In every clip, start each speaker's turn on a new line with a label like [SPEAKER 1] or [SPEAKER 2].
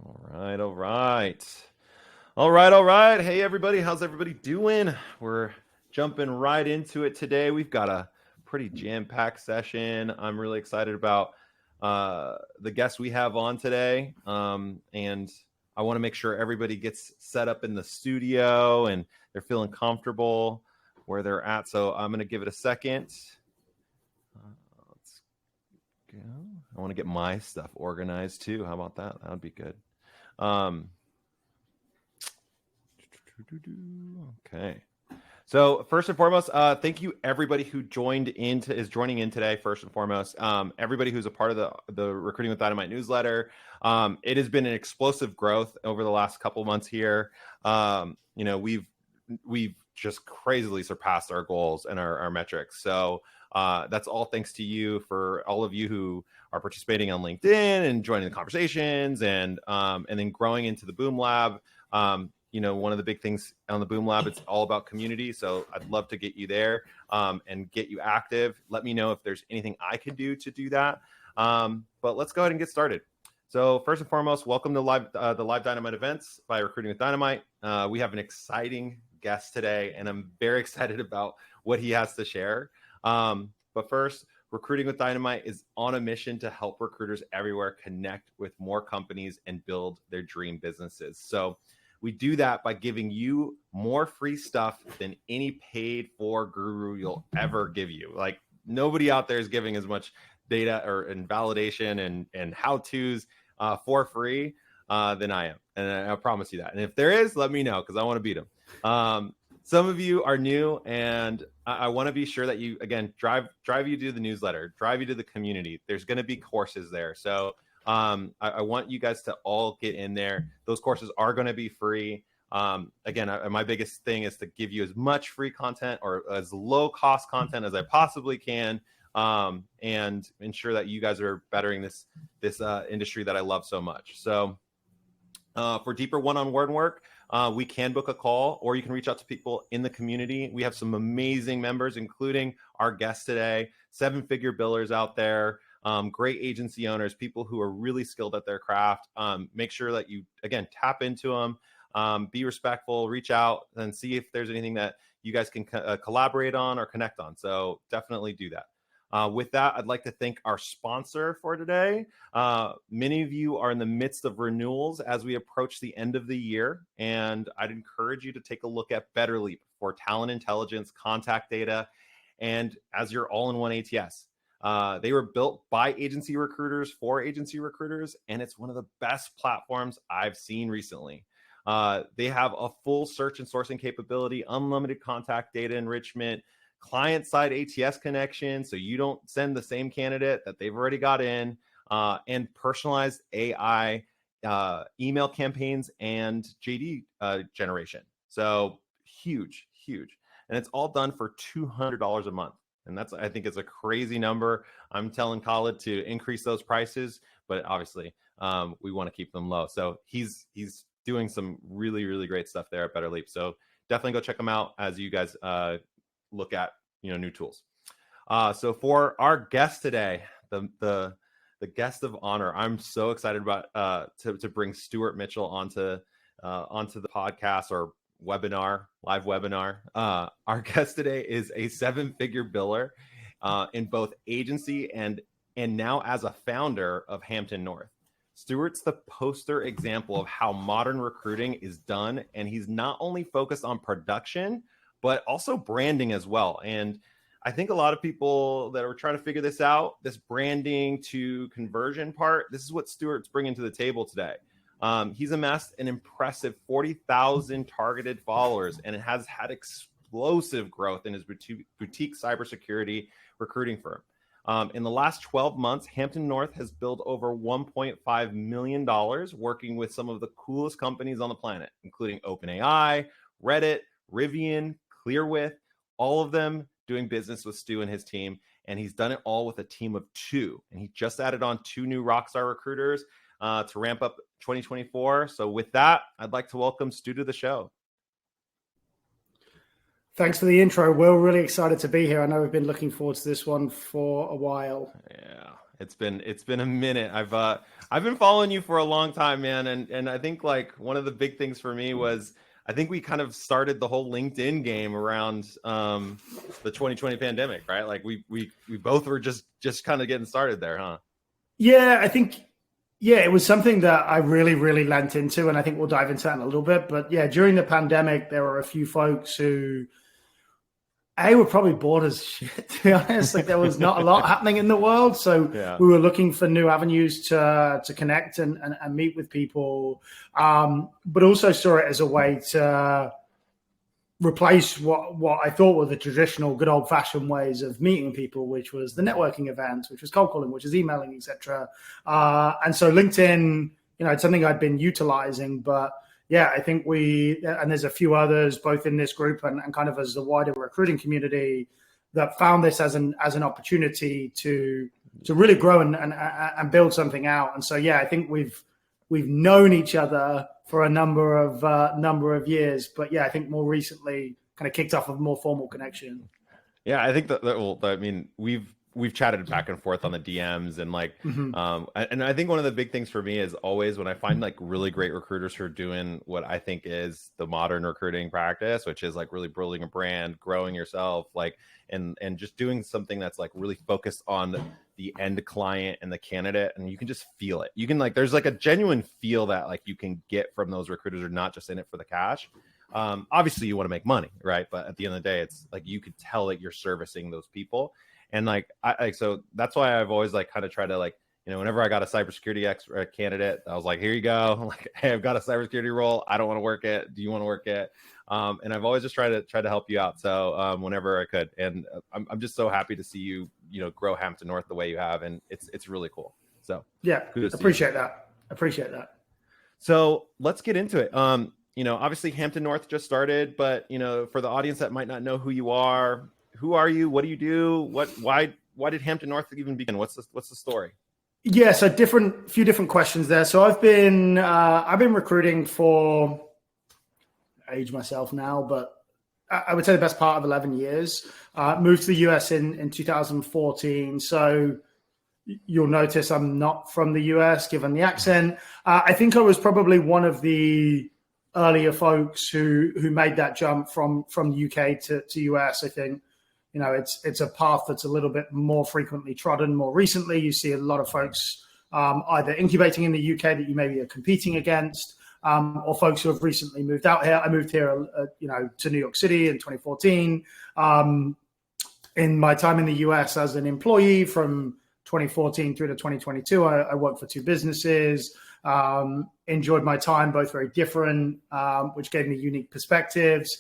[SPEAKER 1] All right, all right. All right, all right. Hey, everybody. How's everybody doing? We're jumping right into it today. We've got a pretty jam-packed session. I'm really excited about the guests we have on today. And I want to make sure everybody gets set up in the studio and they're feeling comfortable where they're at. So I'm going to give it a second. Let's go. I want to get my stuff organized too. How about that? That would be good. Okay. So first and foremost, thank you everybody who is joining in today. First and foremost, everybody who's a part of the Recruiting with Dynamite newsletter. It has been an explosive growth over the last couple months here. We've just crazily surpassed our goals and our metrics. So that's all thanks to you, for all of you who are participating on LinkedIn and joining the conversations, and then growing into the Boom Lab. One of the big things on the Boom Lab, it's all about community. So I'd love to get you there and get you active. Let me know if there's anything I could do to do that. But let's go ahead and get started. So first and foremost, welcome to the Live Dynamite events by Recruiting with Dynamite. We have an exciting guest today, and I'm very excited about what he has to share. But first, Recruiting with Dynamite is on a mission to help recruiters everywhere connect with more companies and build their dream businesses. So we do that by giving you more free stuff than any paid for guru you'll ever give you. Like, nobody out there is giving as much data and validation and how-tos for free than I am. And I promise you that. And if there is, let me know, because I want to beat them. Some of you are new, and I want to be sure that you, again, drive you to the newsletter, drive you to the community. There's going to be courses there. So I want you guys to all get in there. Those courses are going to be free. Again, my biggest thing is to give you as much free content or as low cost content as I possibly can, and ensure that you guys are bettering this industry that I love so much. So for deeper one-on-one work, we can book a call, or you can reach out to people in the community. We have some amazing members, including our guest today, 7-figure billers out there, great agency owners, people who are really skilled at their craft. Make sure that you, again, tap into them, be respectful, reach out and see if there's anything that you guys can collaborate on or connect on. So definitely do that. With that, I'd like to thank our sponsor for today. Many of you are in the midst of renewals as we approach the end of the year, and I'd encourage you to take a look at BetterLeap for talent intelligence, contact data, and as your all-in-one ATS. They were built by agency recruiters for agency recruiters, and it's one of the best platforms I've seen recently. They have a full search and sourcing capability, unlimited contact data enrichment, client-side ATS connection, so you don't send the same candidate that they've already got in, and personalized AI email campaigns and JD generation. So huge. And it's all done for $200 a month. And that's, I think, it's a crazy number. I'm telling Khalid to increase those prices, but obviously we want to keep them low. So he's doing some really, really great stuff there at BetterLeap. So definitely go check him out as you guys look at new tools. So for our guest today, the guest of honor, I'm so excited about to bring Stuart Mitchell onto the podcast or live webinar. Our guest today is a 7-figure biller in both agency and now as a founder of Hampton North. Stuart's the poster example of how modern recruiting is done, and he's not only focused on production, but also branding as well. And I think a lot of people that are trying to figure this out, this branding to conversion part, this is what Stuart's bringing to the table today. He's amassed an impressive 40,000 targeted followers, and it has had explosive growth in his boutique cybersecurity recruiting firm. In the last 12 months, Hampton North has built over $1.5 million working with some of the coolest companies on the planet, including OpenAI, Reddit, Rivian, Clearwith, all of them doing business with Stu and his team. And he's done it all with a team of 2. And he just added on 2 new rockstar recruiters to ramp up 2024. So with that, I'd like to welcome Stu to the show.
[SPEAKER 2] Thanks for the intro, Will. Really excited to be here. I know we've been looking forward to this one for a while.
[SPEAKER 1] Yeah, It's been a minute. I've been following you for a long time, man, and I think like one of the big things for me was I think we kind of started the whole LinkedIn game around the 2020 pandemic, right? Like we both were just kind of getting started there, huh?
[SPEAKER 2] Yeah, I think, yeah, it was something that I really, really lent into, and I think we'll dive into that in a little bit. But yeah, during the pandemic, there were a few folks who, we're probably bored as shit, to be honest. Like there was not a lot happening in the world. So
[SPEAKER 1] Yeah.
[SPEAKER 2] we were looking for new avenues to connect and meet with people. But also saw it as a way to replace what I thought were the traditional good old fashioned ways of meeting people, which was the networking events, which was cold calling, which is emailing, etc. And so LinkedIn, it's something I'd been utilizing, but yeah, I think and there's a few others, both in this group and kind of as the wider recruiting community, that found this as an opportunity to really grow and build something out. And so, yeah, I think we've known each other for a number of years, but yeah, I think more recently kind of kicked off a more formal connection.
[SPEAKER 1] Yeah, I think I mean, we've chatted back and forth on the DMs and like, and I think one of the big things for me is always when I find like really great recruiters who are doing what I think is the modern recruiting practice, which is like really building a brand, growing yourself, like, and just doing something that's like really focused on the end client and the candidate. And you can just feel it. You can like, there's like a genuine feel that like you can get from those recruiters are not just in it for the cash. Obviously you want to make money, right? But at the end of the day, it's like, you could tell that you're servicing those people. And like, so that's why I've always like kind of tried to like, whenever I got a cybersecurity candidate, I was like, here you go. I'm like, hey, I've got a cybersecurity role. I don't want to work it. Do you want to work it? And I've always just tried to help you out. So whenever I could, and I'm just so happy to see you, grow Hampton North the way you have. And it's really cool. So
[SPEAKER 2] yeah, appreciate that. So
[SPEAKER 1] let's get into it. Obviously Hampton North just started, but for the audience that might not know who you are, who are you? What do you do? Why did Hampton North even begin? What's the story?
[SPEAKER 2] Yeah, so few different questions there. So I've been recruiting for, I age myself now, but I would say the best part of 11 years. Moved to the US in 2014. So you'll notice I'm not from the US, given the accent. I think I was probably one of the earlier folks who made that jump from the UK to US. I think it's a path that's a little bit more frequently trodden. More recently, you see a lot of folks either incubating in the UK that you maybe are competing against, or folks who have recently moved out here. I moved here, to New York City in 2014. In my time in the US as an employee from 2014 through to 2022, I worked for two businesses. Enjoyed my time, both very different, which gave me unique perspectives.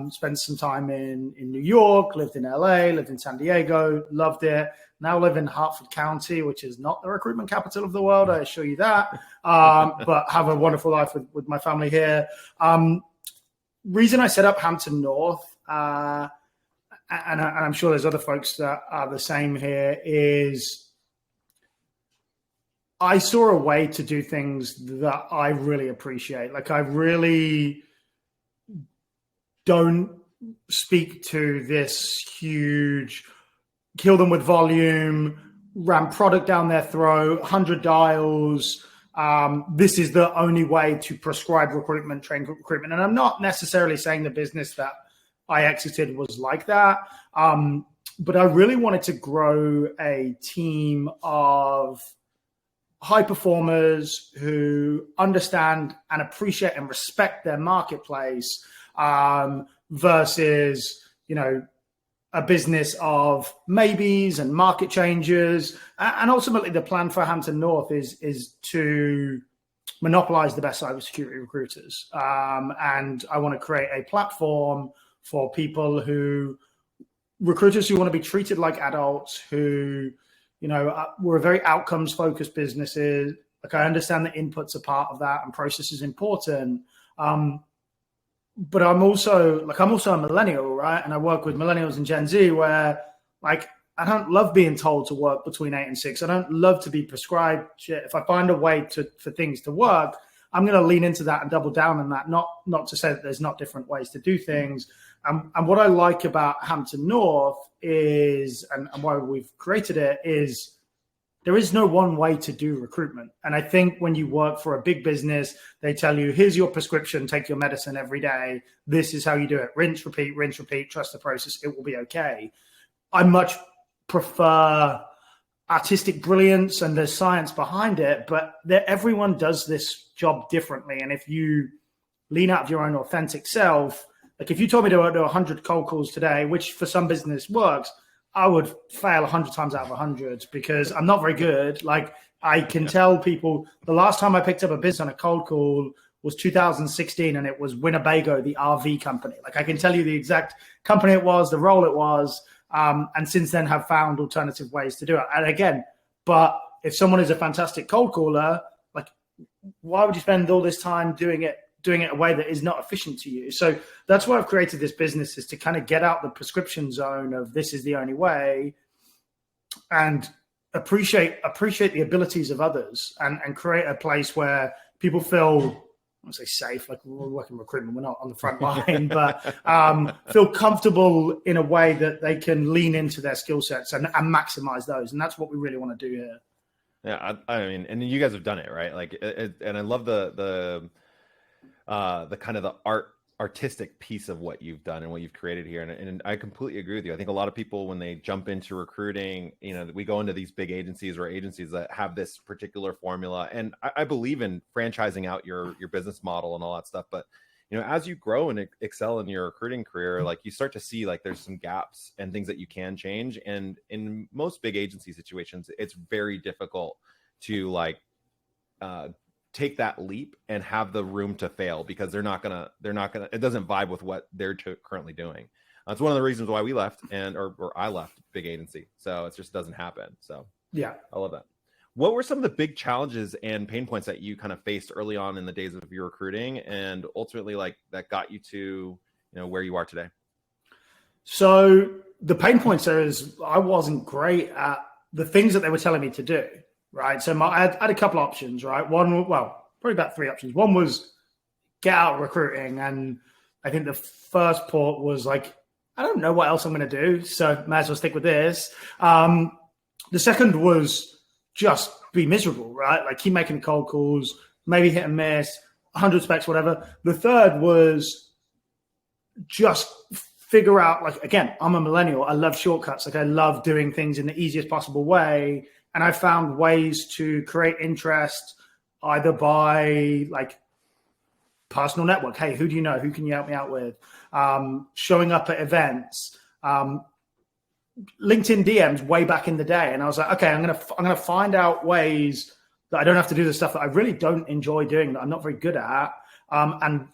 [SPEAKER 2] Spent some time in New York, lived in LA, lived in San Diego, loved it. Now live in Hartford County, which is not the recruitment capital of the world, I assure you that, but have a wonderful life with my family here. Reason I set up Hampton North, and I'm sure there's other folks that are the same here, is I saw a way to do things that I really appreciate. Like, I really don't speak to this huge, kill them with volume, ram product down their throat, 100 dials. This is the only way to prescribe recruitment, train recruitment. And I'm not necessarily saying the business that I exited was like that. But I really wanted to grow a team of high performers who understand and appreciate and respect their marketplace, versus, a business of maybes and market changes. And ultimately the plan for Hampton North is to monopolize the best cybersecurity recruiters. And I want to create a platform for recruiters who want to be treated like adults, who, we're a very outcomes focused businesses. Like, I understand that inputs are part of that and process is important. But I'm also a millennial, right? And I work with millennials and Gen Z, where like, I don't love being told to work between 8 and 6. I don't love to be prescribed shit. If I find a way for things to work, I'm going to lean into that and double down on that. Not to say that there's not different ways to do things. And what I like about Hampton North is, and why we've created it, is there is no one way to do recruitment. And I think when you work for a big business, they tell you, here's your prescription, take your medicine every day. This is how you do it. Rinse, repeat, trust the process. It will be okay. I much prefer artistic brilliance, and there's science behind it, but everyone does this job differently. And if you lean out of your own authentic self, like if you told me to do 100 cold calls today, which for some business works, I would fail 100 times out of 100 because I'm not very good. Like I can tell people the last time I picked up a business on a cold call was 2016, and it was Winnebago, the RV company. Like I can tell you the exact company it was, the role it was, and since then have found alternative ways to do it. And again, but if someone is a fantastic cold caller, like why would you spend all this time doing it a way that is not efficient to you? So that's why I've created this business, is to kind of get out the prescription zone of this is the only way, and appreciate the abilities of others, and create a place where people feel, I won't say safe, like we're working recruitment, we're not on the front line, but feel comfortable in a way that they can lean into their skill sets and maximize those. And that's what we really want to do here.
[SPEAKER 1] Yeah, I mean, and you guys have done it, right? Like, and I love the kind of the artistic piece of what you've done and what you've created here. And I completely agree with you. I think a lot of people, when they jump into recruiting, we go into these big agencies or agencies that have this particular formula. And I believe in franchising out your business model and all that stuff. But, as you grow and excel in your recruiting career, like you start to see like there's some gaps and things that you can change. And in most big agency situations, it's very difficult to like, take that leap and have the room to fail, because they're not gonna, it doesn't vibe with what they're currently doing. That's one of the reasons why we left or I left big agency. So it just doesn't happen. So
[SPEAKER 2] yeah,
[SPEAKER 1] I love that. What were some of the big challenges and pain points that you kind of faced early on in the days of your recruiting, and ultimately like that got you to, where you are today?
[SPEAKER 2] So the pain points there is I wasn't great at the things that they were telling me to do. Right. So I had a couple options, right? One, well, probably about three options. One was get out recruiting. And I think the first port was like, I don't know what else I'm going to do, so might as well stick with this. The second was just be miserable, right? Like keep making cold calls, maybe hit and miss, 100 specs, whatever. The third was just figure out, like, again, I'm a millennial. I love shortcuts. Like I love doing things in the easiest possible way. And I found ways to create interest either by like personal network. Hey, who do you know? Who can you help me out with? Showing up at events, LinkedIn DMs way back in the day. And I was like, okay, I'm gonna find out ways that I don't have to do the stuff that I really don't enjoy doing, that I'm not very good at, and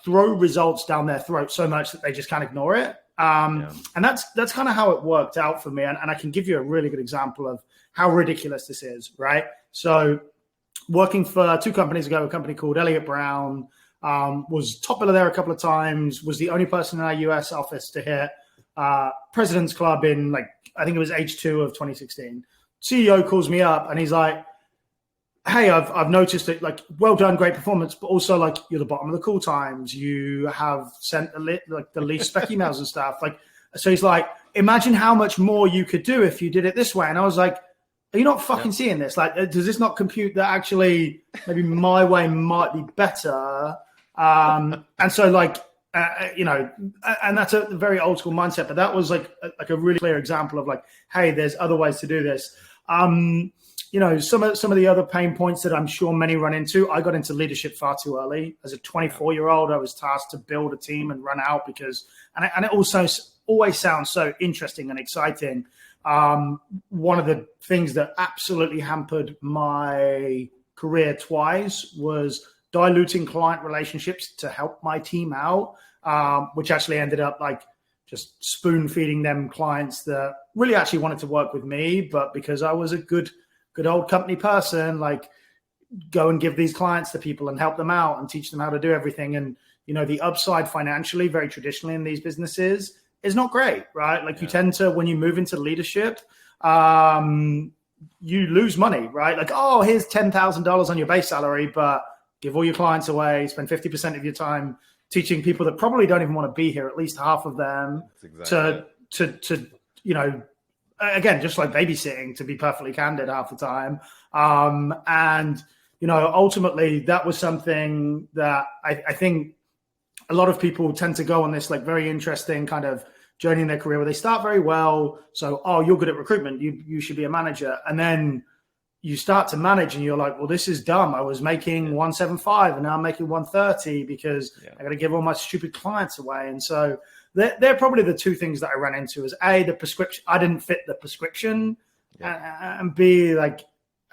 [SPEAKER 2] throw results down their throat so much that they just can't ignore it. And that's kind of how it worked out for me. And I can give you a really good example of how ridiculous this is, right? So working for 2 companies ago, a company called Elliott Brown, was top biller there a couple of times, was the only person in our US office to hit President's Club in like, I think it was H2 of 2016. CEO calls me up and he's like, hey, I've noticed it, like, well done, great performance, but also like you're the bottom of the call times. You have sent the least spec emails and stuff. Like, so he's like, imagine how much more you could do if you did it this way. And I was like, are you not fucking seeing this? Like, does this not compute that actually maybe my way might be better? And so like, and that's a very old school mindset, but that was like a really clear example of like, hey, there's other ways to do this. Some of the other pain points that I'm sure many run into, I got into leadership far too early. As a 24-year-old, I was tasked to build a team and run out and it also always sounds so interesting and exciting. One of the things that absolutely hampered my career twice was diluting client relationships to help my team out, which actually ended up like just spoon feeding them clients that really actually wanted to work with me, but because I was a good old company person, like go and give these clients to people and help them out and teach them how to do everything. And, the upside financially, very traditionally in these businesses, is not great, right? Like you tend to, when you move into leadership, you lose money, right? Like, oh, here's $10,000 on your base salary, but give all your clients away, spend 50% of your time teaching people that probably don't even want to be here, at least half of them, to again, just like babysitting, to be perfectly candid, half the time. And, ultimately that was something that I think a lot of people tend to go on this like very interesting kind of journey in their career where they start very well. So, you're good at recruitment. You should be a manager. And then you start to manage and you're like, well, this is dumb. I was making 175 and now I'm making 130 because I got to give all my stupid clients away. And so they're probably the two things that I ran into is A, the prescription. I didn't fit the prescription and B, like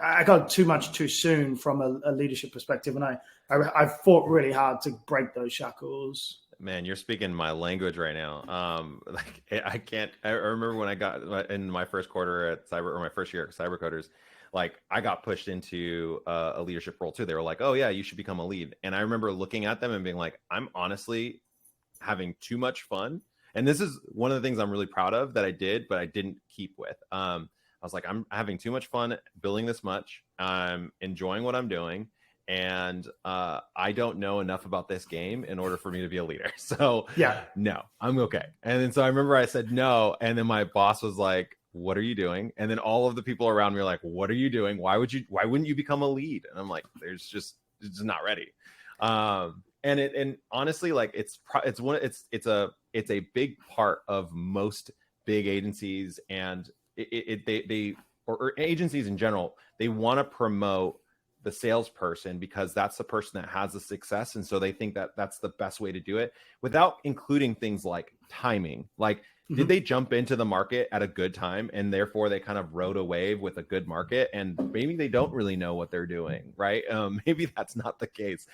[SPEAKER 2] I got too much too soon from a leadership perspective. And I fought really hard to break those shackles.
[SPEAKER 1] Man, you're speaking my language right now. I can't. I remember when I got in my first quarter at Cyber, or my first year at Cybercoders, like I got pushed into a leadership role too. They were like, "Oh yeah, you should become a lead." And I remember looking at them and being like, "I'm honestly having too much fun." And this is one of the things I'm really proud of that I did, but I didn't keep with. I was like, I'm having too much fun building this much. I'm enjoying what I'm doing. And I don't know enough about this game in order for me to be a leader. So no, I'm okay. And then so I remember I said no. And then my boss was like, what are you doing? And then all of the people around me are like, what are you doing? Why wouldn't you become a lead? And I'm like, it's just not ready. And honestly, like it's a big part of most big agencies and or agencies in general. They want to promote the salesperson because that's the person that has the success. And so they think that that's the best way to do it without including things like timing. Like, did they jump into the market at a good time and therefore they kind of rode a wave with a good market and maybe they don't really know what they're doing, right? Maybe that's not the case.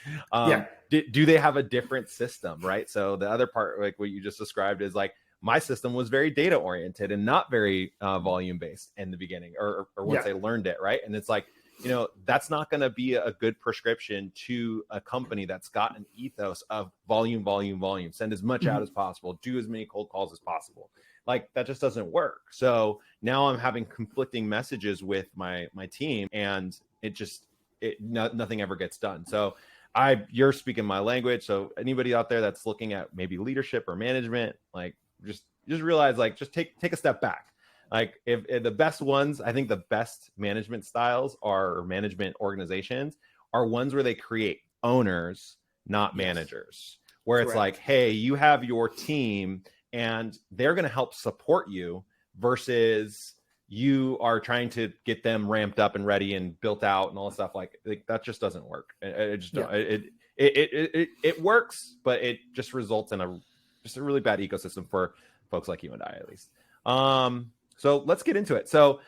[SPEAKER 1] Do they have a different system, right? So the other part, like what you just described, is like my system was very data oriented and not very volume based in the beginning or once I learned it, right? And it's like, that's not going to be a good prescription to a company that's got an ethos of volume, send as much out as possible, do as many cold calls as possible. Like that just doesn't work. So now I'm having conflicting messages with my team and nothing ever gets done. So you're speaking my language. So anybody out there that's looking at maybe leadership or management, like just realize, like, just take a step back. Like if the best ones, I think the best management styles or management organizations are ones where they create owners, not managers, where it's like, hey, you have your team and they're going to help support you versus you are trying to get them ramped up and ready and built out and all this stuff. Like that just doesn't work. It works, but it just results in a really bad ecosystem for folks like you and I, at least. So let's get into it. So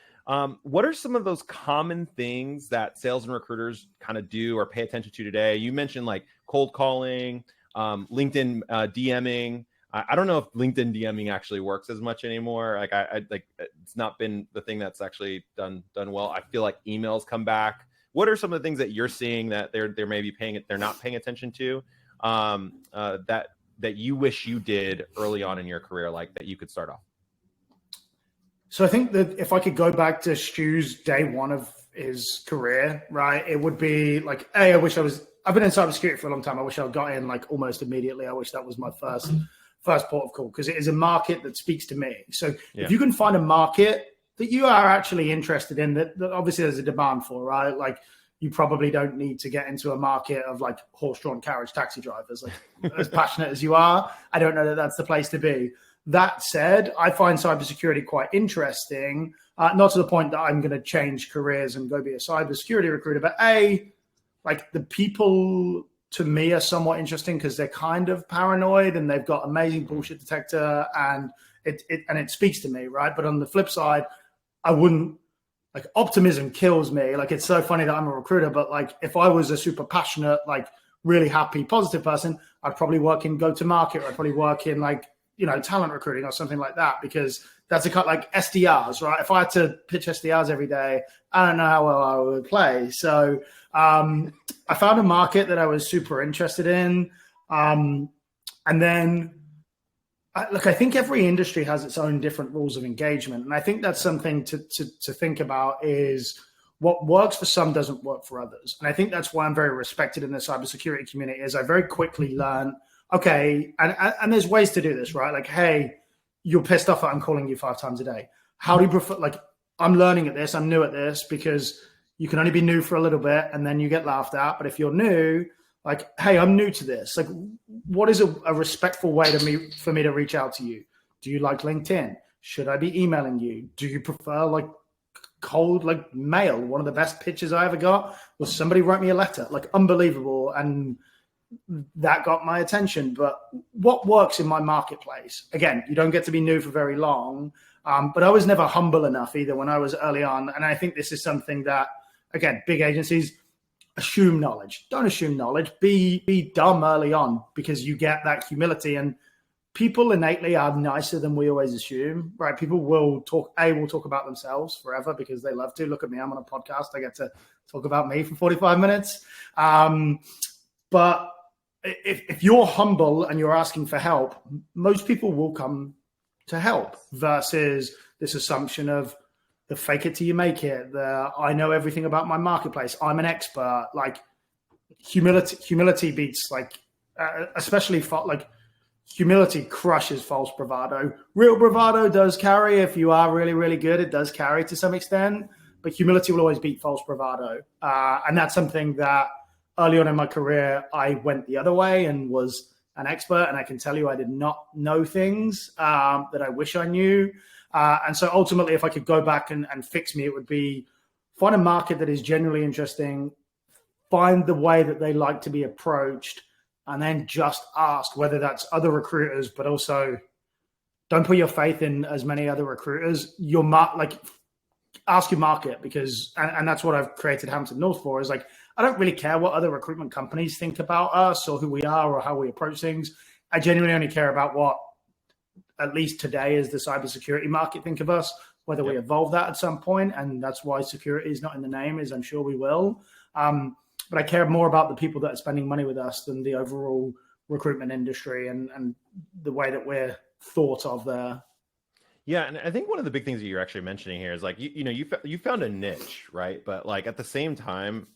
[SPEAKER 1] what are some of those common things that sales and recruiters kind of do or pay attention to today? You mentioned like cold calling, LinkedIn DMing. I don't know if LinkedIn DMing actually works as much anymore. Like I it's not been the thing that's actually done well. I feel like emails come back. What are some of the things that you're seeing that they're maybe they're not paying attention to that you wish you did early on in your career, like that you could start off?
[SPEAKER 2] So I think that if I could go back to Stu's day one of his career, right, it would be like, I've been in cybersecurity for a long time. I wish I got in like almost immediately. I wish that was my first port of call because it is a market that speaks to me. So if you can find a market that you are actually interested in, that obviously there's a demand for, right? Like you probably don't need to get into a market of like horse-drawn carriage taxi drivers. Like as passionate as you are, I don't know that that's the place to be. That said, I find cybersecurity quite interesting, not to the point that I'm going to change careers and go be a cybersecurity recruiter, but like the people to me are somewhat interesting because they're kind of paranoid and they've got amazing bullshit detector and it speaks to me, right? But on the flip side, I wouldn't, like, optimism kills me. Like, it's so funny that I'm a recruiter, but like if I was a super passionate, like really happy, positive person, I'd probably work in go-to-market, or I'd probably work in like, talent recruiting or something like that, because that's a kind of like SDRs, right? If I had to pitch SDRs every day, I don't know how well I would play. So I found a market that I was super interested in. And then I think every industry has its own different rules of engagement. And I think that's something to think about, is what works for some doesn't work for others. And I think that's why I'm very respected in the cybersecurity community, is I very quickly learned, okay, and there's ways to do this, right? Like, hey, you're pissed off that I'm calling you 5 times a day. how do you prefer, like, I'm learning at this, I'm new at this, because you can only be new for a little bit and then you get laughed at. But if you're new, like, hey, I'm new to this. Like, what is a respectful way for me to reach out to you? Do you like LinkedIn? Should I be emailing you? Do you prefer like cold, like mail? One of the best pitches I ever got was somebody wrote me a letter, like unbelievable. And that got my attention. But what works in my marketplace? Again, you don't get to be new for very long. But I was never humble enough either when I was early on. And I think this is something that, again, big agencies assume knowledge. Don't assume knowledge. Be dumb early on, because you get that humility. And people innately are nicer than we always assume, right? People will talk about themselves forever because they love to. Look at me, I'm on a podcast. I get to talk about me for 45 minutes. But if you're humble and you're asking for help, most people will come to help, versus this assumption of the fake it till you make it, I know everything about my marketplace, I'm an expert. Like, humility beats, like, especially like, humility crushes false bravado. Real bravado does carry. If you are really, really good, it does carry to some extent, but humility will always beat false bravado. And that's something that early on in my career, I went the other way and was an expert. And I can tell you, I did not know things that I wish I knew. And so ultimately, if I could go back and fix me, it would be find a market that is genuinely interesting, find the way that they like to be approached, and then just ask, whether that's other recruiters, but also don't put your faith in as many other recruiters. Ask your market, because, and that's what I've created Hampton North for, is like, I don't really care what other recruitment companies think about us or who we are or how we approach things. I genuinely only care about what, at least today, is the cybersecurity market think of us, whether we evolve that at some point. And that's why security is not in the name, is I'm sure we will. But I care more about the people that are spending money with us than the overall recruitment industry and the way that we're thought of there.
[SPEAKER 1] Yeah, and I think one of the big things that you're actually mentioning here is like, you found a niche, right? But like at the same time,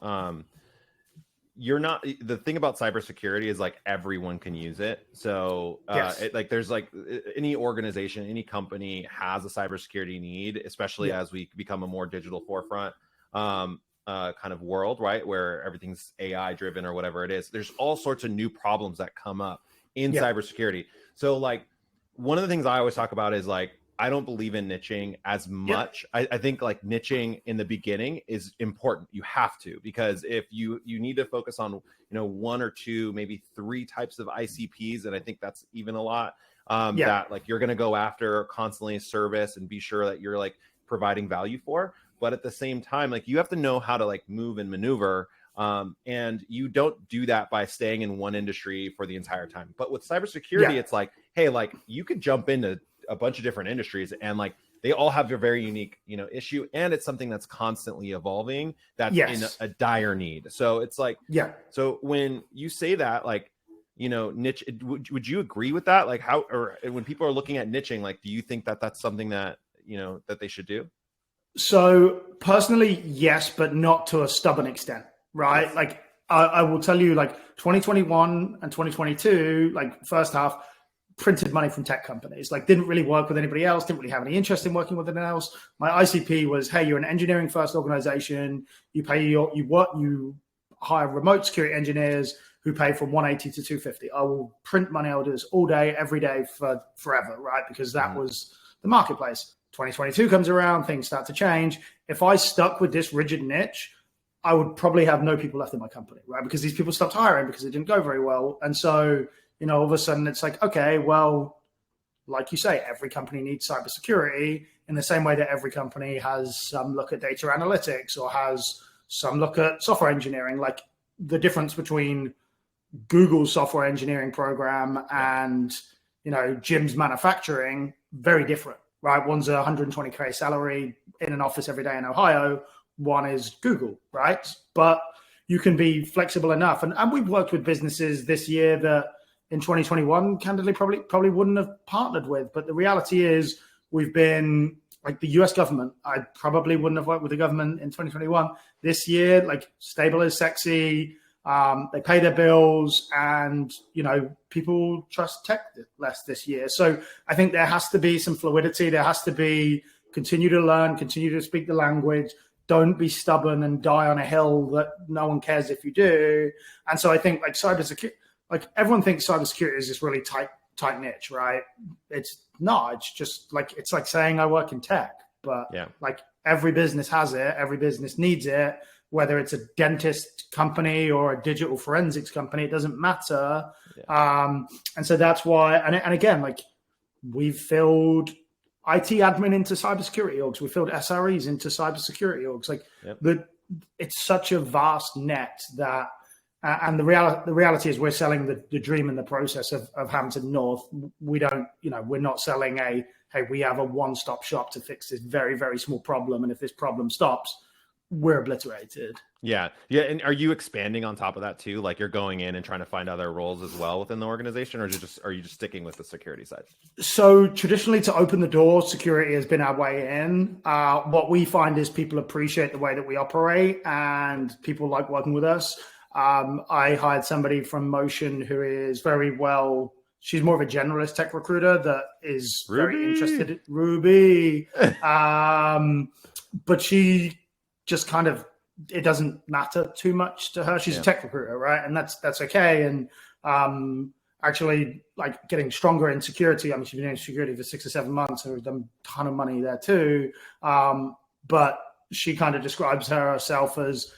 [SPEAKER 1] you're not, the thing about cybersecurity is like everyone can use it. So yes. There's like any organization, any company has a cybersecurity need, especially as we become a more digital forefront kind of world, right? Where everything's AI driven or whatever it is. There's all sorts of new problems that come up in cybersecurity. So like one of the things I always talk about is like, I don't believe in niching as much. I think like niching in the beginning is important. You have to, because if you need to focus on, one or two, maybe three types of ICPs, and I think that's even a lot, that like you're going to go after constantly service and be sure that you're like providing value for. But at the same time, like you have to know how to like move and maneuver. And you don't do that by staying in one industry for the entire time. But with cybersecurity, it's like, hey, like you could jump into a bunch of different industries and like they all have their very unique, issue. And it's something that's constantly evolving, that's in a dire need. So it's like, so when you say that, like, niche, would you agree with that? Like how, or when people are looking at niching, like, do you think that that's something that, that they should do?
[SPEAKER 2] So personally, yes, but not to a stubborn extent, right? Yes. Like I will tell you, like 2021 and 2022, like first half, printed money from tech companies, like didn't really work with anybody else, didn't really have any interest in working with anyone else. My ICP was, hey, you're an engineering first organization. You pay you hire remote security engineers who pay from 180 to 250. I will print money. I'll do this all day, every day for forever, right? Because that was the marketplace. 2022 comes around, things start to change. If I stuck with this rigid niche, I would probably have no people left in my company, right? Because these people stopped hiring because it didn't go very well. And so, all of a sudden it's like, okay, well, like you say, every company needs cybersecurity in the same way that every company has some look at data analytics or has some look at software engineering. Like the difference between Google's software engineering program and, Jim's manufacturing, very different, right? One's a 120K salary in an office every day in Ohio. One is Google, right? But you can be flexible enough. And we've worked with businesses this year that in 2021, candidly, probably wouldn't have partnered with. But the reality is we've been like the US government. I probably wouldn't have worked with the government in 2021. This year, like stable is sexy. They pay their bills and, people trust tech less this year. So I think there has to be some fluidity. There has to be, continue to learn, continue to speak the language. Don't be stubborn and die on a hill that no one cares if you do. And so I think like cybersecurity, like everyone thinks cybersecurity is this really tight niche, right? It's not. It's just like, it's like saying I work in tech, but like every business has it. Every business needs it, whether it's a dentist company or a digital forensics company, it doesn't matter. And so that's why, and again, like we've filled IT admin into cybersecurity orgs. We filled SREs into cybersecurity orgs. Like it's such a vast net that, and the reality is we're selling the dream in the process of Hampton North. We don't, we're not selling hey, we have a one-stop shop to fix this very, very small problem. And if this problem stops, we're obliterated. Yeah.
[SPEAKER 1] And are you expanding on top of that too? Like you're going in and trying to find other roles as well within the organization, or are you just sticking with the security side?
[SPEAKER 2] So traditionally, to open the door, security has been our way in. What we find is people appreciate the way that we operate and people like working with us. I hired somebody from Motion who is very well. She's more of a generalist tech recruiter that is very interested in Ruby. But she just kind of, it doesn't matter too much to her. She's a tech recruiter, right? And that's okay. And actually, like getting stronger in security. I mean, she's been in security for 6 or 7 months, and we've done a ton of money there too. But she kind of describes herself as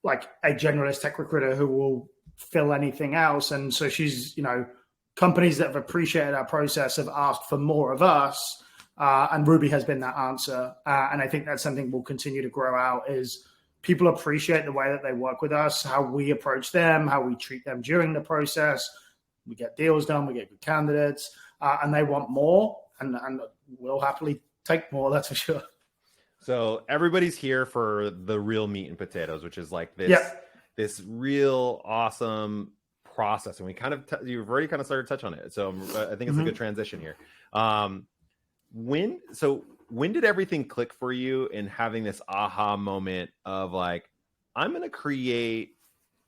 [SPEAKER 2] like a generalist tech recruiter who will fill anything else. And so she's, companies that have appreciated our process have asked for more of us. And Ruby has been that answer. And I think that's something we'll continue to grow out is people appreciate the way that they work with us, how we approach them, how we treat them during the process. We get deals done, we get good candidates, and they want more. And we'll happily take more, that's for sure.
[SPEAKER 1] So everybody's here for the real meat and potatoes, which is like this real awesome process. And we you've already kind of started to touch on it. So I think it's a good transition here. When did everything click for you in having this aha moment of like, I'm going to create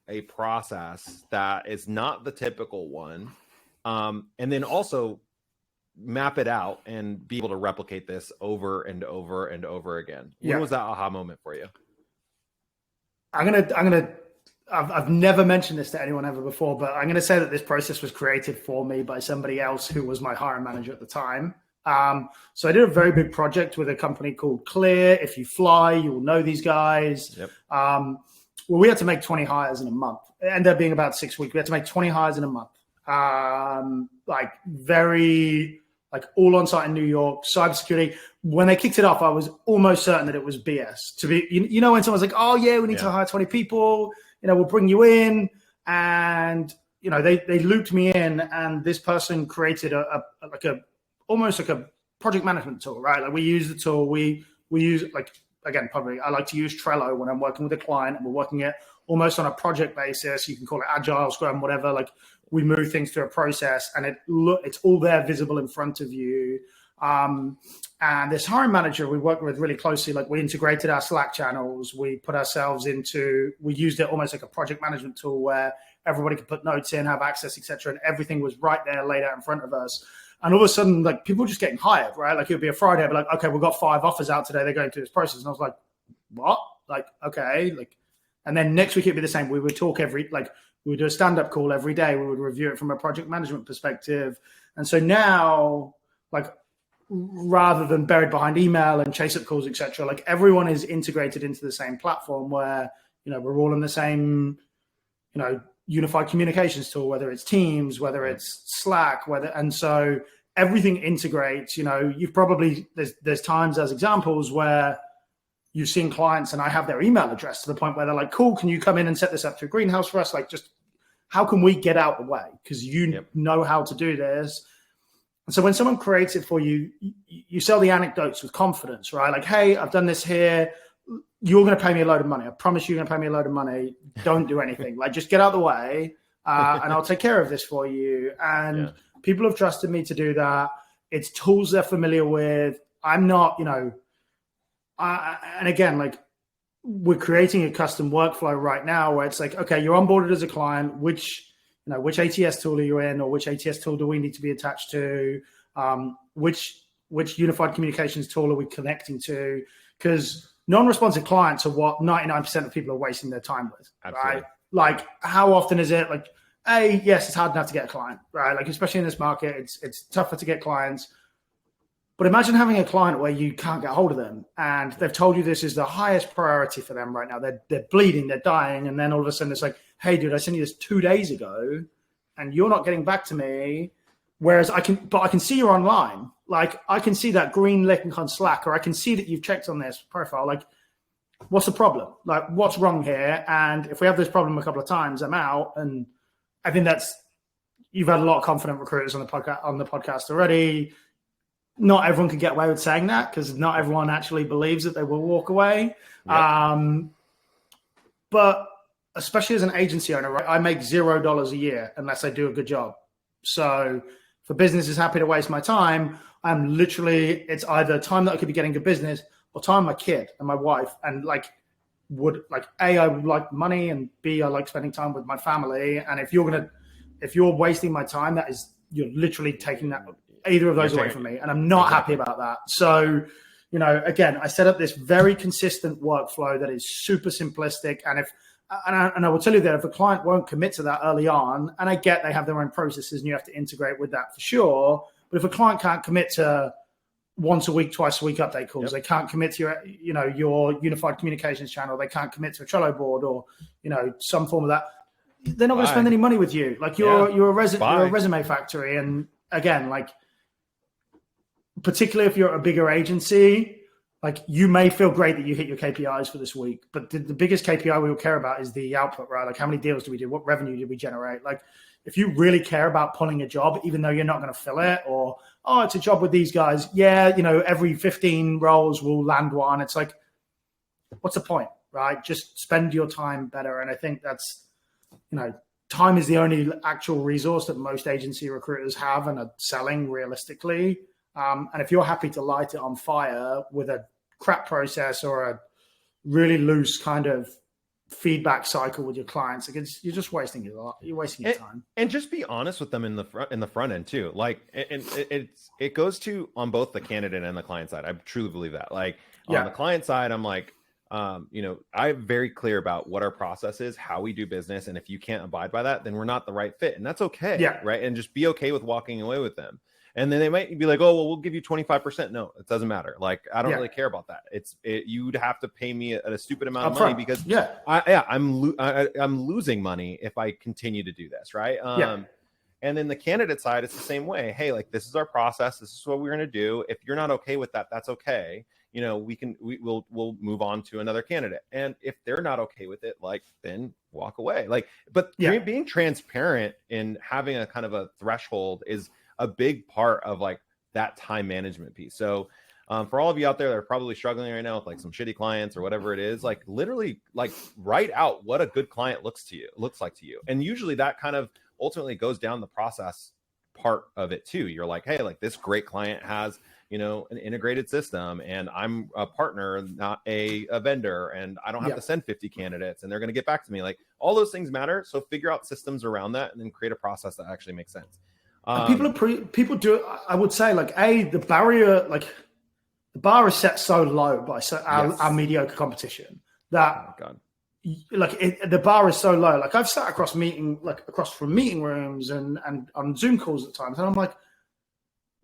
[SPEAKER 1] a process that is not the typical one. And then also map it out and be able to replicate this over and over and over again. When was that aha moment for you?
[SPEAKER 2] I've never mentioned this to anyone ever before, but I'm going to say that this process was created for me by somebody else who was my hiring manager at the time. So I did a very big project with a company called Clear. If you fly, you will know these guys. Well, we had to make 20 hires in a month. It ended up being about 6 weeks. We had to make 20 hires in a month. Like all on site in New York, cybersecurity. When they kicked it off, I was almost certain that it was BS. When someone's like, oh yeah, we need to hire 20 people, we'll bring you in. And, they looped me in, and this person created almost like a project management tool, right? Like we use the tool, we use publicly, I like to use Trello when I'm working with a client and we're working it almost on a project basis. You can call it Agile, Scrum, whatever. Like we move things through a process, and it's all there visible in front of you. And this hiring manager we worked with really closely, like we integrated our Slack channels. We used it almost like a project management tool where everybody could put notes in, have access, etc. And everything was right there laid out in front of us. And all of a sudden, like people were just getting hired, right? Like it would be a Friday, I'd be like, okay, we've got 5 offers out today. They're going through this process. And I was like, what? Like, okay. And then next week it'd be the same. We would talk we would do a stand-up call every day. We would review it from a project management perspective. And so now, like, rather than buried behind email and chase-up calls, etc., like everyone is integrated into the same platform where, we're all in the same, unified communications tool, whether it's Teams, whether it's Slack, and so everything integrates. You've probably, there's times as examples where you've seen clients and I have their email address to the point where they're like, cool, can you come in and set this up through Greenhouse for us? Like, just how can we get out the way? Because you know how to do this. And so when someone creates it for you, you sell the anecdotes with confidence, right? Like, hey, I've done this here. You're going to pay me a load of money. I promise you're going to pay me a load of money. Don't do anything. Like, just get out of the way and I'll take care of this for you. And people have trusted me to do that. It's tools they're familiar with. I'm not, and again, like we're creating a custom workflow right now where it's like, okay, you're onboarded as a client, which ATS tool are you in, or which ATS tool do we need to be attached to? Which which unified communications tool are we connecting to? Because non-responsive clients are what 99% of people are wasting their time with.
[SPEAKER 1] Absolutely.
[SPEAKER 2] Right? Like, how often is it like, yes, it's hard enough to get a client, right? Like, especially in this market, it's tougher to get clients. But imagine having a client where you can't get hold of them and they've told you this is the highest priority for them right now. They're bleeding, they're dying. And then all of a sudden it's like, hey, dude, I sent you this 2 days ago and you're not getting back to me. Whereas I can see you're online. Like, I can see that green link on Slack, or I can see that you've checked on this profile. Like, what's the problem? Like, what's wrong here? And if we have this problem a couple of times, I'm out. And I think you've had a lot of confident recruiters on the podcast already. Not everyone can get away with saying that because not everyone actually believes that they will walk away. Yep. But especially as an agency owner, right, I make $0 a year unless I do a good job. So if a business is happy to waste my time, it's either time that I could be getting good business or time my kid and my wife. And A, I would like money, and B, I like spending time with my family. And if you're wasting my time, you're literally taking either of those away from me. And I'm not happy about that. So, again, I set up this very consistent workflow that is super simplistic. And I will tell you that if a client won't commit to that early on, and I get they have their own processes and you have to integrate with that for sure. But if a client can't commit to once a week, twice a week update calls, they can't commit to your unified communications channel, they can't commit to a Trello board or, some form of that, they're not going to spend any money with you. Like you're a resume factory. And again, like, particularly if you're a bigger agency, like you may feel great that you hit your KPIs for this week, but the biggest KPI we will care about is the output, right? Like how many deals do we do? What revenue did we generate? Like if you really care about pulling a job, even though you're not going to fill it, or, oh, it's a job with these guys. Yeah. Every 15 roles will land one. It's like, what's the point, right? Just spend your time better. And I think that's, time is the only actual resource that most agency recruiters have and are selling realistically. And if you're happy to light it on fire with a crap process or a really loose kind of feedback cycle with your clients, you're just wasting your time.
[SPEAKER 1] And just be honest with them in the front end too. Like, and it goes to on both the candidate and the client side. I truly believe that. Like on the client side, I'm like, I'm very clear about what our process is, how we do business, and if you can't abide by that, then we're not the right fit, and that's okay. Yeah, right. And just be okay with walking away with them. And then they might be like, oh, well, we'll give you 25%. No, it doesn't matter. Like, I don't really care about that. You'd have to pay me a stupid amount of money because I'm losing money if I continue to do this. Right. And then the candidate side, it's the same way. Hey, like, this is our process. This is what we're going to do. If you're not okay with that, that's okay. We'll move on to another candidate. And if they're not okay with it, like, then walk away. Like, but being transparent and having a kind of a threshold is a big part of like that time management piece. So for all of you out there that are probably struggling right now with like some shitty clients or whatever it is, like literally like write out what a good client looks like to you. And usually that kind of ultimately goes down the process part of it too. You're like, hey, like this great client has, an integrated system and I'm a partner, not a vendor, and I don't have to send 50 candidates and they're going to get back to me. Like all those things matter. So figure out systems around that and then create a process that actually makes sense.
[SPEAKER 2] People do. I would say like the barrier, like the bar is set so low by our mediocre competition that the bar is so low. Like I've sat across from meeting rooms and on Zoom calls at times, and I'm like,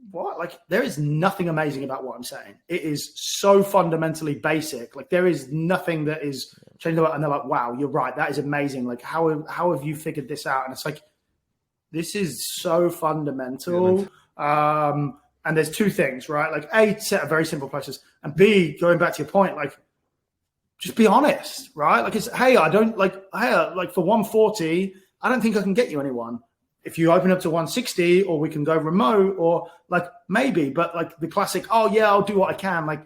[SPEAKER 2] what? Like there is nothing amazing about what I'm saying. It is so fundamentally basic. Like there is nothing that is changing about. And they're like, wow, you're right. That is amazing. Like how have you figured this out? And it's like, this is so fundamental. And there's two things, right? Like A, set a very simple process, and B, going back to your point, like just be honest, right? Like it's, hey, for 140, I don't think I can get you anyone. If you open up to 160 or we can go remote or like maybe, but like the classic, oh yeah, I'll do what I can. Like,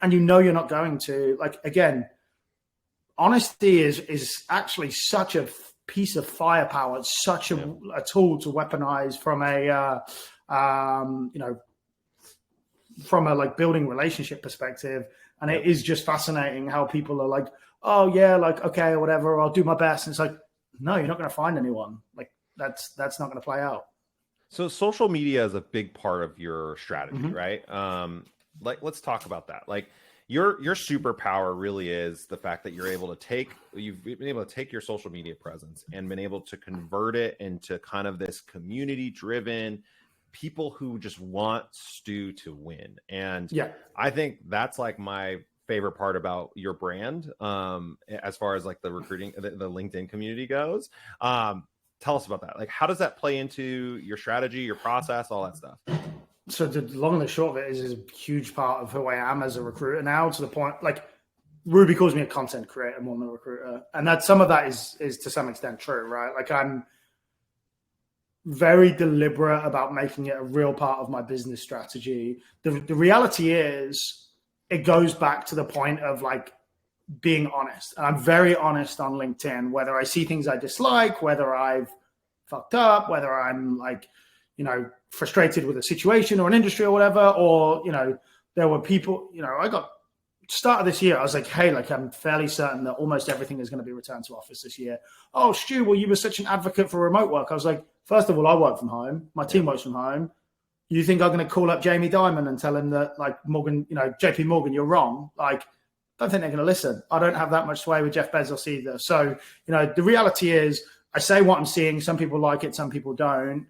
[SPEAKER 2] and you're not going to. Like, again, honesty is actually such a piece of firepower. It's such a tool to weaponize from from a like building relationship perspective. And it is just fascinating how people are like, oh yeah, like, okay, whatever, I'll do my best. And it's like, no, you're not going to find anyone. Like that's not going to play out.
[SPEAKER 1] So social media is a big part of your strategy,
[SPEAKER 2] Mm-hmm.
[SPEAKER 1] right? Like let's talk about that. Like your superpower really is the fact that you've been able to take your social media presence and been able to convert it into kind of this community driven people who just want Stu to win. And
[SPEAKER 2] Yeah.
[SPEAKER 1] I think that's like my favorite part about your brand, as far as like the recruiting, the LinkedIn community goes. Tell us about that. Like, how does that play into your strategy, your process, all that stuff?
[SPEAKER 2] So the long and the short of it is a huge part of who I am as a recruiter now, to the point, like, Ruby calls me a content creator more than a recruiter. And that some of that is to some extent true, right? Like, I'm very deliberate about making it a real part of my business strategy. The reality is it goes back to the point of like being honest. And I'm very honest on LinkedIn, whether I see things I dislike, whether I've fucked up, whether I'm like, frustrated with a situation or an industry or whatever, or, there were people, I got start of this year, I was like, hey, like I'm fairly certain that almost everything is going to be returned to office this year. Oh, Stu, well, you were such an advocate for remote work. I was like, first of all, I work from home. My team works from home. You think I'm going to call up Jamie Dimon and tell him that, like, Morgan, JP Morgan, you're wrong? Like, I don't think they're going to listen. I don't have that much sway with Jeff Bezos either. So, the reality is I say what I'm seeing. Some people like it, some people don't.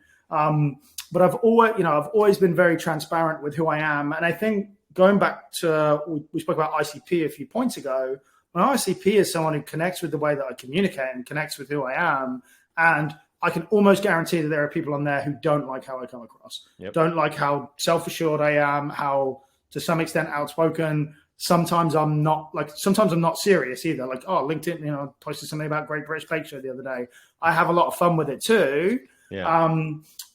[SPEAKER 2] But I've always been very transparent with who I am. And I think going back to, we spoke about ICP a few points ago. My ICP is someone who connects with the way that I communicate and connects with who I am. And I can almost guarantee that there are people on there who don't like how I come across, don't like how self-assured I am, how to some extent outspoken. Sometimes I'm not serious either. Like, oh, LinkedIn, posted something about Great British Bake Show the other day. I have a lot of fun with it too. Yeah.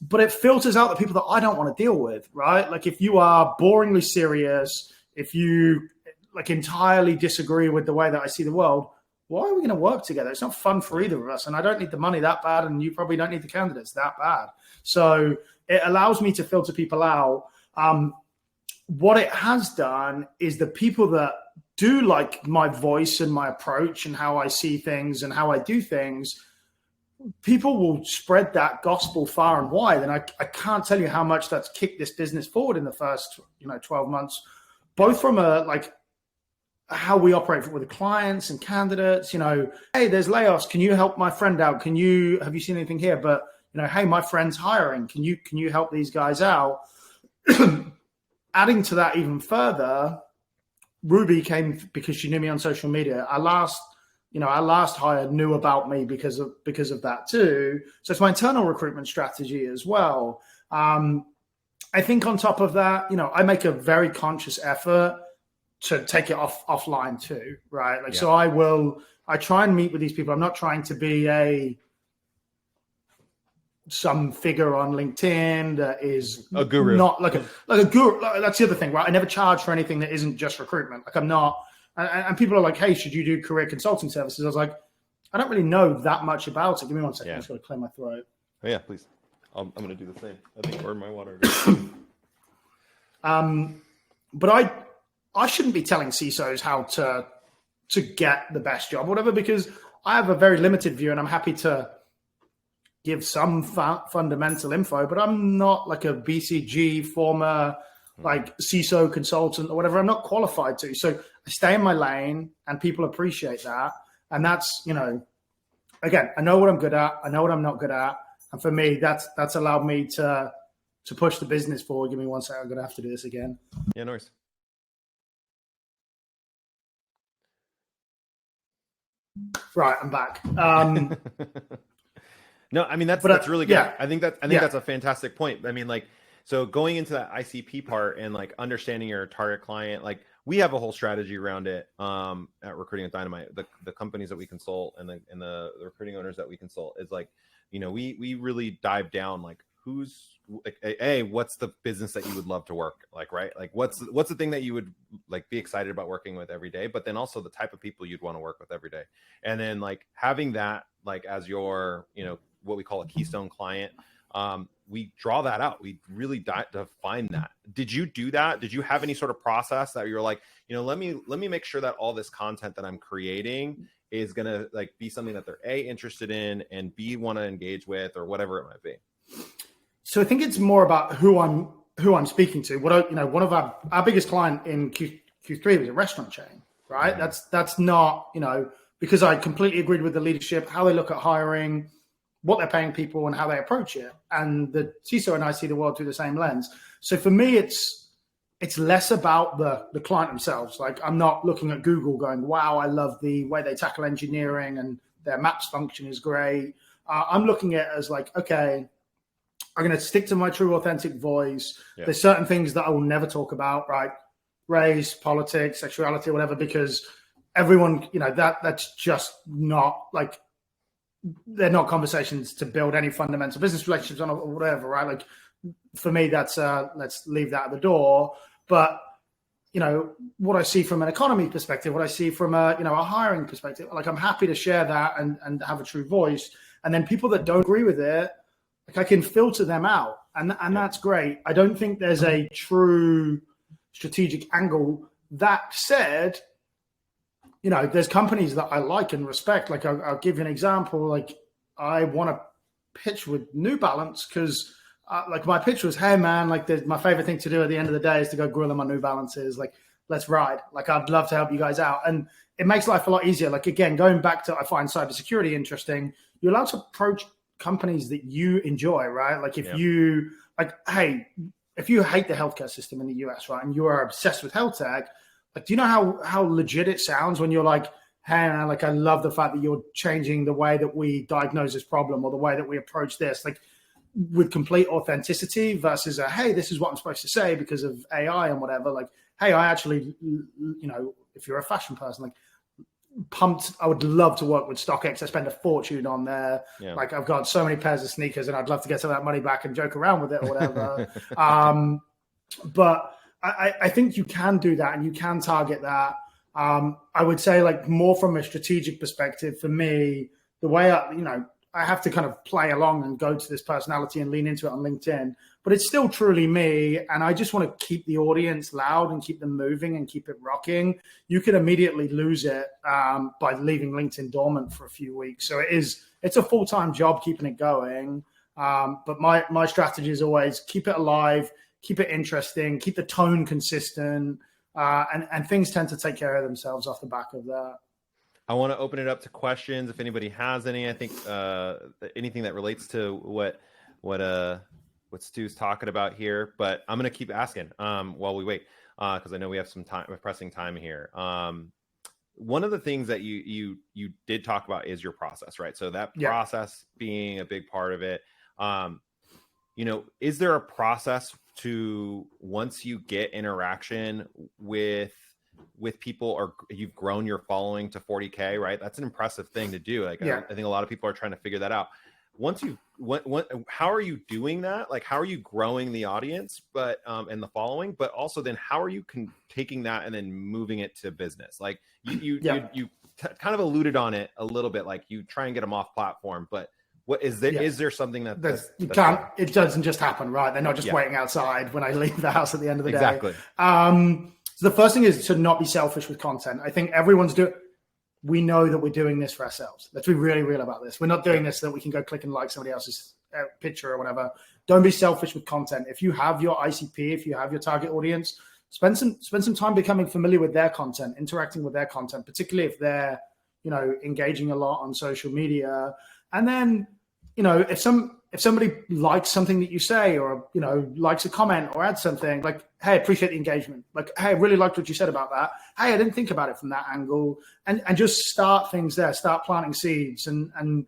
[SPEAKER 2] But it filters out the people that I don't want to deal with, right? Like, if you are boringly serious, if you like entirely disagree with the way that I see the world, why are we going to work together? It's not fun for either of us. And I don't need the money that bad, and you probably don't need the candidates that bad. So it allows me to filter people out. What it has done is the people that do like my voice and my approach and how I see things and how I do things, people will spread that gospel far and wide. And I can't tell you how much that's kicked this business forward in the first 12 months, both from how we operate with the clients and candidates. Hey, there's layoffs. Can you help my friend out? Have you seen anything here? But hey, my friend's hiring. Can you help these guys out? Adding to that even further, Ruby came because she knew me on social media. Our last hire knew about me because of that too. So it's my internal recruitment strategy as well. I think on top of that, I make a very conscious effort to take it offline too, right? Like, so I try and meet with these people. I'm not trying to be some figure on LinkedIn that is
[SPEAKER 1] a guru,
[SPEAKER 2] not like a guru. That's the other thing, right? I never charge for anything that isn't just recruitment. Like, I'm not, and people are like, hey, should you do career consulting services? I was like, I don't really know that much about it. Give me 1 second. I'm just going to clear my throat.
[SPEAKER 1] Oh, yeah, please. I'm going to do the same. I think burn my water.
[SPEAKER 2] But I shouldn't be telling CISOs how to get the best job or whatever, because I have a very limited view, and I'm happy to give some fundamental info, but I'm not like a BCG former like CISO consultant or whatever. I'm not qualified to. So I stay in my lane, and people appreciate that. And that's, again, I know what I'm good at. I know what I'm not good at. And for me, that's allowed me to push the business forward. Give me 1 second. I'm going to have to do this again.
[SPEAKER 1] Yeah, no worries.
[SPEAKER 2] Right, I'm back.
[SPEAKER 1] No, I mean, that's really good. Yeah. I think that's a fantastic point. I mean, like, so going into that ICP part and like understanding your target client, like we have a whole strategy around it at Recruiting with Dynamite. The companies that we consult and the recruiting owners that we consult is like, we really dive down, like who's like, what's the business that you would love to work like, right? Like what's the thing that you would like be excited about working with every day, but then also the type of people you'd want to work with every day. And then like having that like as your, what we call a keystone client, we draw that out. We really define that. Did you do that? Did you have any sort of process that you're like, let me make sure that all this content that I'm creating is going to like be something that they're A, interested in, and B, want to engage with, or whatever it might be?
[SPEAKER 2] So I think it's more about who I'm speaking to. One of our biggest client in Q3 was a restaurant chain, right?
[SPEAKER 1] Mhm.
[SPEAKER 2] That's not, because I completely agreed with the leadership, how they look at hiring, what they're paying people, and how they approach it. And the CISO and I see the world through the same lens. So for me, it's less about the client themselves. Like, I'm not looking at Google going, wow, I love the way they tackle engineering and their maps function is great. I'm looking at it as like, okay, I'm going to stick to my true, authentic voice.
[SPEAKER 1] Yeah.
[SPEAKER 2] There's certain things that I will never talk about, right? Race, politics, sexuality, whatever, because everyone, that's just not like, they're not conversations to build any fundamental business relationships on or whatever, right? Like, for me, that's let's leave that at the door. But what I see from an economy perspective, what I see from a hiring perspective, like, I'm happy to share that and have a true voice. And then people that don't agree with it, like, I can filter them out, and that's great. I don't think there's a true strategic angle. That said, there's companies that I like and respect. Like, I'll give you an example. Like, I want to pitch with New Balance because, like, my pitch was, hey man, like, my favorite thing to do at the end of the day is to go grill on my New Balances. Like, let's ride. Like, I'd love to help you guys out, and it makes life a lot easier. Like, again, going back to, I find cybersecurity interesting. You're allowed to approach companies that you enjoy, right? Like, if you hey, if you hate the healthcare system in the US, right, and you are obsessed with health tech, like, do you know how legit it sounds when you're like, hey, man, like, I love the fact that you're changing the way that we diagnose this problem or the way that we approach this, like, with complete authenticity versus hey, this is what I'm supposed to say because of AI and whatever. Like, hey, I actually, if you're a fashion person, like, pumped, I would love to work with StockX. I spend a fortune on there. Yeah. Like, I've got so many pairs of sneakers and I'd love to get some of that money back and joke around with it or whatever. But I think you can do that and you can target that. I would say, like, more from a strategic perspective for me, the way I have to kind of play along and go to this personality and lean into it on LinkedIn, but it's still truly me. And I just want to keep the audience loud and keep them moving and keep it rocking. You could immediately lose it by leaving LinkedIn dormant for a few weeks. So it's a full-time job keeping it going. But my strategy is always keep it alive, keep it interesting, keep the tone consistent. And things tend to take care of themselves off the back of that.
[SPEAKER 1] I want to open it up to questions if anybody has any. I think anything that relates to what Stu's talking about here, but I'm going to keep asking while we wait because I know we have some time, pressing time here. One of the things that you did talk about is your process, right? So that process being a big part of it. Is there a process to, once you get interaction with people, or you've grown your following to 40K, right? That's an impressive thing to do. Like, I think a lot of people are trying to figure that out. Once you how are you doing that? Like, how are you growing the audience, but and the following, but also then how are you taking that and then moving it to business? Like, you kind of alluded on it a little bit, like you try and get them off platform, but what is there? Is there something that
[SPEAKER 2] you can't? It doesn't just happen, right? They're not just waiting outside when I leave the house at the end of the day.
[SPEAKER 1] Exactly.
[SPEAKER 2] So the first thing is to not be selfish with content. I think everyone's we know that we're doing this for ourselves. Let's be really real about this. We're not doing this so that we can go click and like somebody else's picture or whatever. Don't be selfish with content. If you have your ICP, if you have your target audience, spend some time becoming familiar with their content, interacting with their content, particularly if they're, engaging a lot on social media. And then, if somebody likes something that you say, or, likes a comment or adds something, like, hey, appreciate the engagement. Like, hey, I really liked what you said about that. Hey, I didn't think about it from that angle. And just start things there, start planting seeds and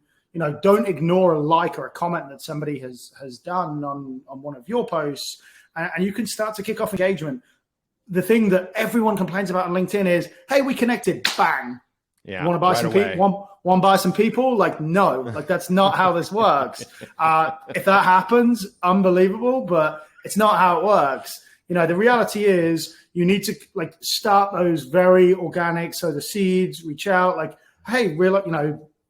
[SPEAKER 2] don't ignore a like or a comment that somebody has done on one of your posts. And you can start to kick off engagement. The thing that everyone complains about on LinkedIn is, hey, we connected, bang.
[SPEAKER 1] Yeah,
[SPEAKER 2] want to buy some people? Want to buy some people? Like, no, like, that's not how this works. If that happens, unbelievable, but it's not how it works. The reality is you need to, like, start those very organic. So the seeds, reach out, like, hey,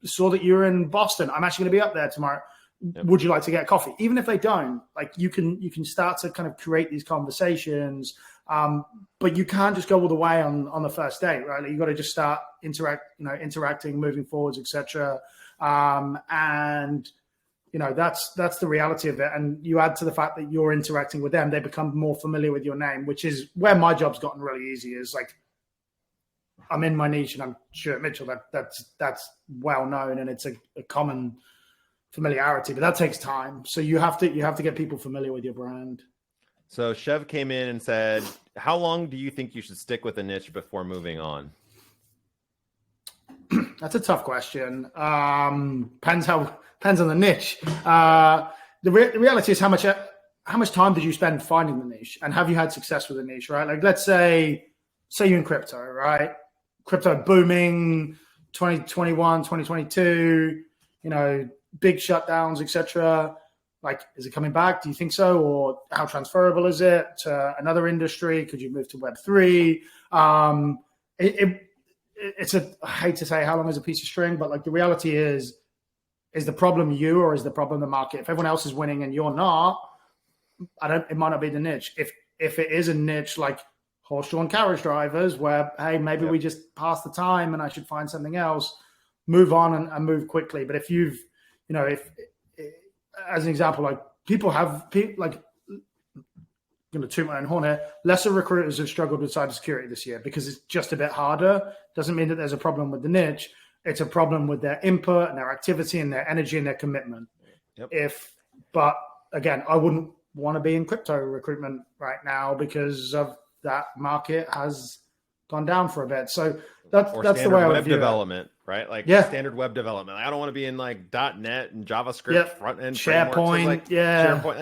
[SPEAKER 2] saw that you're in Boston. I'm actually going to be up there tomorrow. Yep. Would you like to get coffee? Even if they don't, like, you can start to kind of create these conversations. But you can't just go all the way on the first date, right? Like, you got to just start interacting, moving forwards, etc. And that's the reality of it. And you add to the fact that you're interacting with them, they become more familiar with your name, which is where my job's gotten really easy. Is like, I'm in my niche, and I'm Stuart Mitchell. That's well known, and it's a common familiarity. But that takes time. So you have to get people familiar with your brand.
[SPEAKER 1] So Chev came in and said, "How long do you think you should stick with a niche before moving on?"
[SPEAKER 2] That's a tough question. Depends on the niche. The reality is how much time did you spend finding the niche, and have you had success with the niche? Right? Like, let's say you're in crypto, right? Crypto booming, 2021, 2022. Big shutdowns, etc. Like, is it coming back? Do you think so? Or how transferable is it to another industry? Could you move to Web3? I hate to say how long is a piece of string, but like, the reality is the problem you, or is the problem the market? If everyone else is winning and you're not, it might not be the niche. If it is a niche like horse-drawn carriage drivers, where, hey, maybe we just pass the time and I should find something else, move on and move quickly. But if you've, if as an example, like, like, I'm going to toot my own horn here, lesser recruiters have struggled with cybersecurity this year because it's just a bit harder. Doesn't mean that there's a problem with the niche. It's a problem with their input and their activity and their energy and their commitment.
[SPEAKER 1] Yep.
[SPEAKER 2] But again, I wouldn't want to be in crypto recruitment right now because of that market has gone down for a bit. So that's the way I would view
[SPEAKER 1] development, right? Like, standard web development. I don't want to be in like .NET and JavaScript front end,
[SPEAKER 2] SharePoint,
[SPEAKER 1] SharePoint.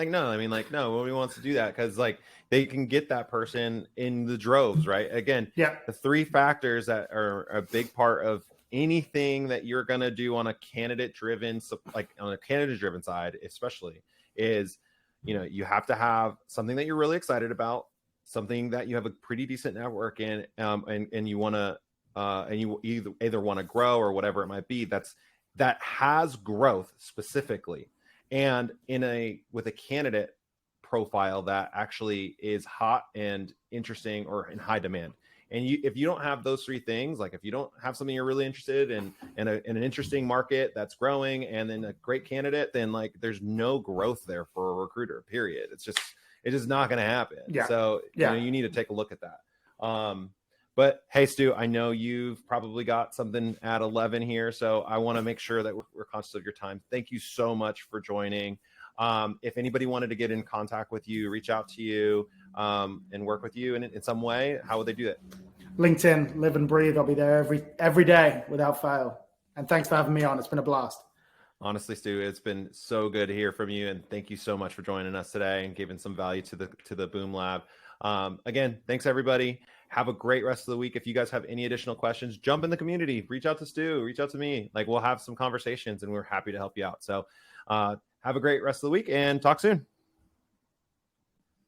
[SPEAKER 1] Like, no, nobody wants to do that, because like, they can get that person in the droves, right? Again, the three factors that are a big part of anything that you're going to do on a candidate-driven side, especially, is, you have to have something that you're really excited about, something that you have a pretty decent network in, and you want to, and you either want to grow or whatever it might be, that has growth specifically, and with a candidate profile that actually is hot and interesting or in high demand. And if you don't have those three things, like if you don't have something you're really interested in, and an interesting market that's growing, and then a great candidate, then like, there's no growth there for a recruiter, period. It's just not going to happen. So you need to take a look at that. But hey, Stu, I know you've probably got something at 11 here, so I want to make sure that we're conscious of your time. Thank you so much for joining. If anybody wanted to get in contact with you, reach out to you, and work with you in some way, how would they do that?
[SPEAKER 2] LinkedIn, live and breathe. I'll be there every day without fail. And thanks for having me on. It's been a blast.
[SPEAKER 1] Honestly, Stu, it's been so good to hear from you, and thank you so much for joining us today and giving some value to the Boom Lab. Again, thanks everybody. Have a great rest of the week. If you guys have any additional questions, jump in the community, reach out to Stu, reach out to me. Like, we'll have some conversations, and we're happy to help you out. So have a great rest of the week, and talk soon.